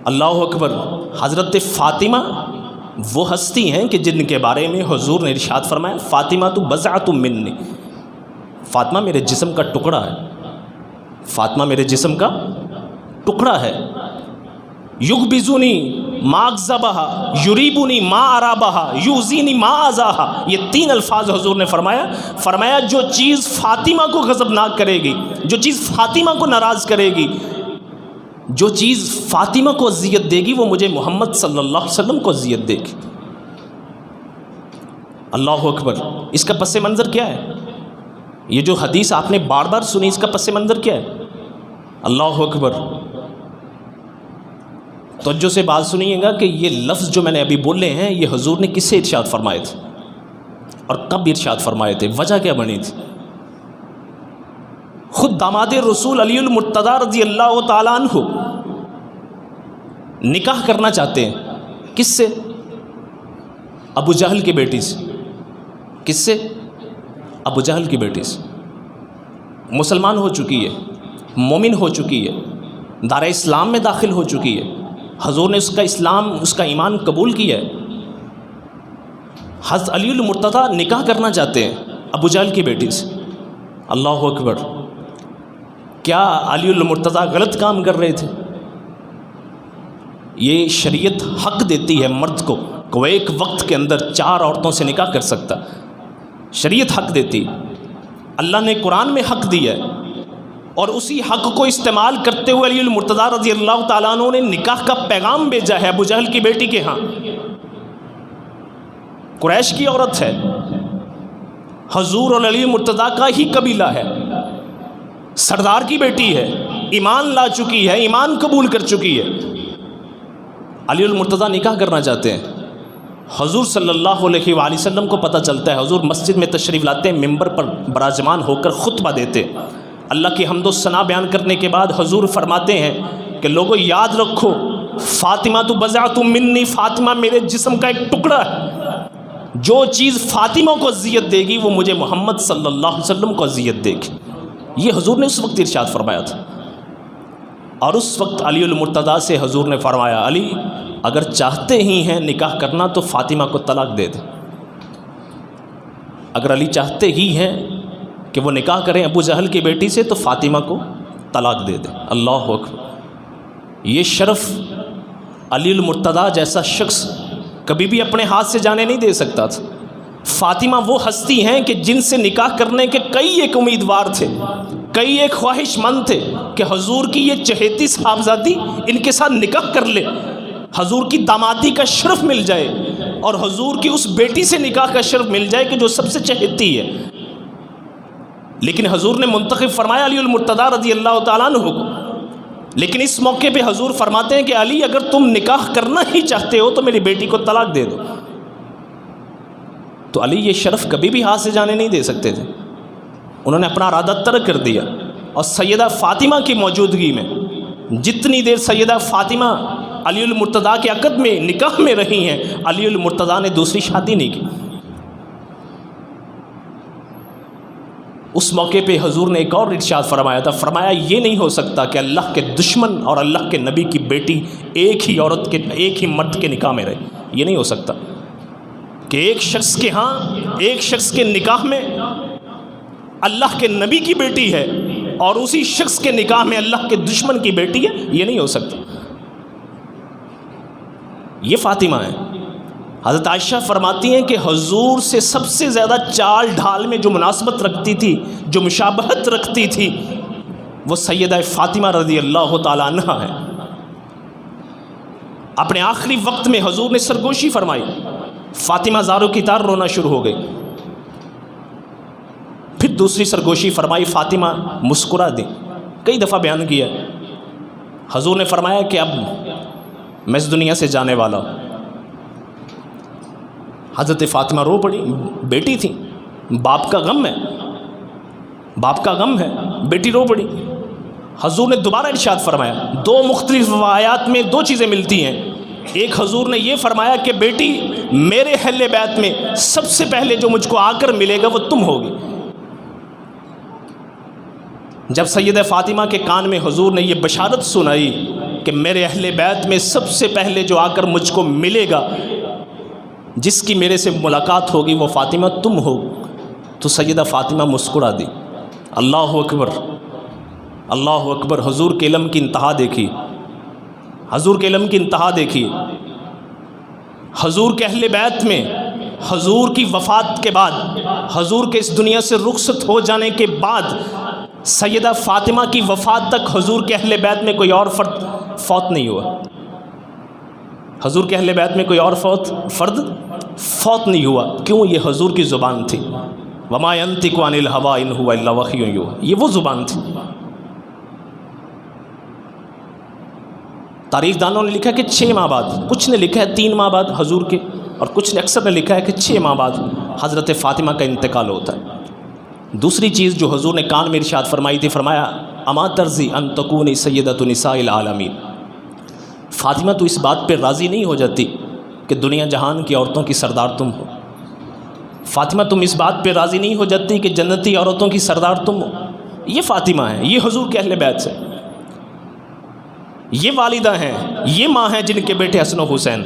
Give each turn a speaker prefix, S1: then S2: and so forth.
S1: اللہ اکبر۔ حضرت فاطمہ وہ ہستی ہیں کہ جن کے بارے میں حضور نے ارشاد فرمایا فاطمہ تو بضعۃ منی، فاطمہ میرے جسم کا ٹکڑا ہے، فاطمہ میرے جسم کا ٹکڑا ہے۔ یغبزنی ما اغضبہا، یریبنی ما ارابہا، یؤذینی ما اذاہا، یہ 3 الفاظ حضور نے فرمایا جو چیز فاطمہ کو غضبناک کرے گی، جو چیز فاطمہ کو ناراض کرے گی، جو چیز فاطمہ کو اذیت دے گی، وہ مجھے محمد صلی اللہ علیہ وسلم کو اذیت دے گی۔ اللہ اکبر۔ اس کا پس منظر کیا ہے؟ یہ جو حدیث آپ نے بار بار سنی، اس کا پس منظر کیا ہے؟ اللہ اکبر۔ توجہ سے بات سنیے گا کہ یہ لفظ جو میں نے ابھی بولے ہیں یہ حضور نے کس سے ارشاد فرمائے تھے اور کب ارشاد فرمائے تھے، وجہ کیا بنی تھی؟ خود داماد رسول علی المرتضیٰ رضی اللہ تعالیٰ عنہ نکاح کرنا چاہتے ہیں، کس سے؟ ابو جہل کی بیٹی سے۔ کس سے؟ ابو جہل کی بیٹی سے۔ مسلمان ہو چکی ہے، مومن ہو چکی ہے، دار اسلام میں داخل ہو چکی ہے، حضور نے اس کا ایمان قبول کیا ہے۔ حضرت علی المرتضیٰ نکاح کرنا چاہتے ہیں ابو جہل کی بیٹی سے۔ اللہ اکبر۔ کیا علی المرتضیٰ غلط کام کر رہے تھے؟ یہ شریعت حق دیتی ہے مرد کو کہ وہ ایک وقت کے اندر 4 عورتوں سے نکاح کر سکتا، شریعت حق دیتی، اللہ نے قرآن میں حق دیا ہے، اور اسی حق کو استعمال کرتے ہوئے علی المرتضیٰ رضی اللہ تعالیٰ عنہ نے نکاح کا پیغام بھیجا ہے ابو جہل کی بیٹی کے ہاں۔ قریش کی عورت ہے، حضور اور علی المرتضیٰ کا ہی قبیلہ ہے، سردار کی بیٹی ہے، ایمان لا چکی ہے، ایمان قبول کر چکی ہے۔ علی المرتضیٰ نکاح کرنا چاہتے ہیں۔ حضور صلی اللہ علیہ وآلہ وسلم کو پتہ چلتا ہے، حضور مسجد میں تشریف لاتے ہیں، ممبر پر براجمان ہو کر خطبہ دیتے، اللہ کی حمد و ثنا بیان کرنے کے بعد حضور فرماتے ہیں کہ لوگوں یاد رکھو فاطمہ تو بضعۃ منی، فاطمہ میرے جسم کا ایک ٹکڑا ہے، جو چیز فاطمہ کو اذیت دے گی وہ مجھے محمد صلی اللہ علیہ وسلم کو اذیت دے گی۔ یہ حضور نے اس وقت ارشاد فرمایا تھا، اور اس وقت علی المرتضیٰ سے حضور نے فرمایا علی اگر چاہتے ہی ہیں نکاح کرنا تو فاطمہ کو طلاق دے دیں۔ اگر علی چاہتے ہی ہیں کہ وہ نکاح کریں ابو جہل کی بیٹی سے تو فاطمہ کو طلاق دے دیں۔ اللہ اکبر۔ یہ شرف علی المرتضیٰ جیسا شخص کبھی بھی اپنے ہاتھ سے جانے نہیں دے سکتا تھا۔ فاطمہ وہ ہستی ہیں کہ جن سے نکاح کرنے کے کئی ایک امیدوار تھے، کئی ایک خواہش مند تھے کہ حضور کی یہ چہیتی صاحبزادی ان کے ساتھ نکاح کر لے، حضور کی دامادی کا شرف مل جائے، اور حضور کی اس بیٹی سے نکاح کا شرف مل جائے کہ جو سب سے چہیتی ہے۔ لیکن حضور نے منتخب فرمایا علی المرتضیٰ رضی اللہ تعالیٰ عنہ کو۔ لیکن اس موقع پہ حضور فرماتے ہیں کہ علی اگر تم نکاح کرنا ہی چاہتے ہو تو میری بیٹی کو طلاق دے دو۔ تو علی یہ شرف کبھی بھی ہاتھ سے جانے نہیں دے سکتے تھے، انہوں نے اپنا ارادہ ترک کر دیا، اور سیدہ فاطمہ کی موجودگی میں جتنی دیر سیدہ فاطمہ علی المرتضیٰ کے عقد میں نکاح میں رہی ہیں، علی المرتضیٰ نے دوسری شادی نہیں کی۔ اس موقع پہ حضور نے ایک اور ارشاد فرمایا تھا، فرمایا یہ نہیں ہو سکتا کہ اللہ کے دشمن اور اللہ کے نبی کی بیٹی ایک ہی عورت کے، ایک ہی مرد کے نکاح میں رہے۔ یہ نہیں ہو سکتا کہ ایک شخص کے ہاں، ایک شخص کے نکاح میں اللہ کے نبی کی بیٹی ہے اور اسی شخص کے نکاح میں اللہ کے دشمن کی بیٹی ہے، یہ نہیں ہو سکتا۔ یہ فاطمہ ہے۔ حضرت عائشہ فرماتی ہیں کہ حضور سے سب سے زیادہ چال ڈھال میں جو مناسبت رکھتی تھی، جو مشابہت رکھتی تھی، وہ سیدہ فاطمہ رضی اللہ تعالیٰ عنہ ہے۔ اپنے آخری وقت میں حضور نے سرگوشی فرمائی، فاطمہ زاروں کی طرح رونا شروع ہو گئی۔ پھر دوسری سرگوشی فرمائی، فاطمہ مسکرا دیں۔ کئی دفعہ بیان کیا، حضور نے فرمایا کہ اب میں اس دنیا سے جانے والا ہوں۔ حضرت فاطمہ رو پڑی، بیٹی تھی، باپ کا غم ہے، باپ کا غم ہے، بیٹی رو پڑی۔ حضور نے دوبارہ ارشاد فرمایا، دو مختلف روایات میں دو چیزیں ملتی ہیں۔ ایک حضور نے یہ فرمایا کہ بیٹی میرے اہل بیت میں سب سے پہلے جو مجھ کو آ کر ملے گا وہ تم ہوگی۔ جب سیدہ فاطمہ کے کان میں حضور نے یہ بشارت سنائی کہ میرے اہل بیت میں سب سے پہلے جو آ کر مجھ کو ملے گا، جس کی میرے سے ملاقات ہوگی، وہ فاطمہ تم ہو۔ تو سیدہ فاطمہ مسکرا دی۔ اللہ اکبر، اللہ اکبر۔ حضور کے علم کی انتہا دیکھی، حضور کے علم کی انتہا دیکھی۔ حضور کے اہل بیت میں حضور کی وفات کے بعد، حضور کے اس دنیا سے رخصت ہو جانے کے بعد، سیدہ فاطمہ کی وفات تک حضور کے اہل بیت میں کوئی اور فرد فوت نہیں ہوا۔ حضور کے اہل بیت میں کوئی اور فرد فوت نہیں ہوا۔ کیوں؟ یہ حضور کی زبان تھی۔ وما ينطق عن الهوى ان هو الا وحی یوحی، یہ وہ زبان تھی۔ تاریخ دانوں نے لکھا کہ 6 ماہ بعد، کچھ نے لکھا ہے 3 ماہ بعد حضور کے، اور کچھ نے اکثر نے لکھا ہے کہ 6 ماہ بعد حضرت فاطمہ کا انتقال ہوتا ہے۔ دوسری چیز جو حضور نے کان میں ارشاد فرمائی تھی، فرمایا اما ترضی ان تکونی سیدۃ نساء العالمین، فاطمہ تو اس بات پہ راضی نہیں ہو جاتی کہ دنیا جہان کی عورتوں کی سردار تم ہو؟ فاطمہ تم اس بات پہ راضی نہیں ہو جاتی کہ جنتی عورتوں کی سردار تم ہو؟ یہ فاطمہ ہیں، یہ حضور کے اہل بیت سے، یہ والدہ ہیں، یہ ماں ہیں جن کے بیٹے حسن و حسین۔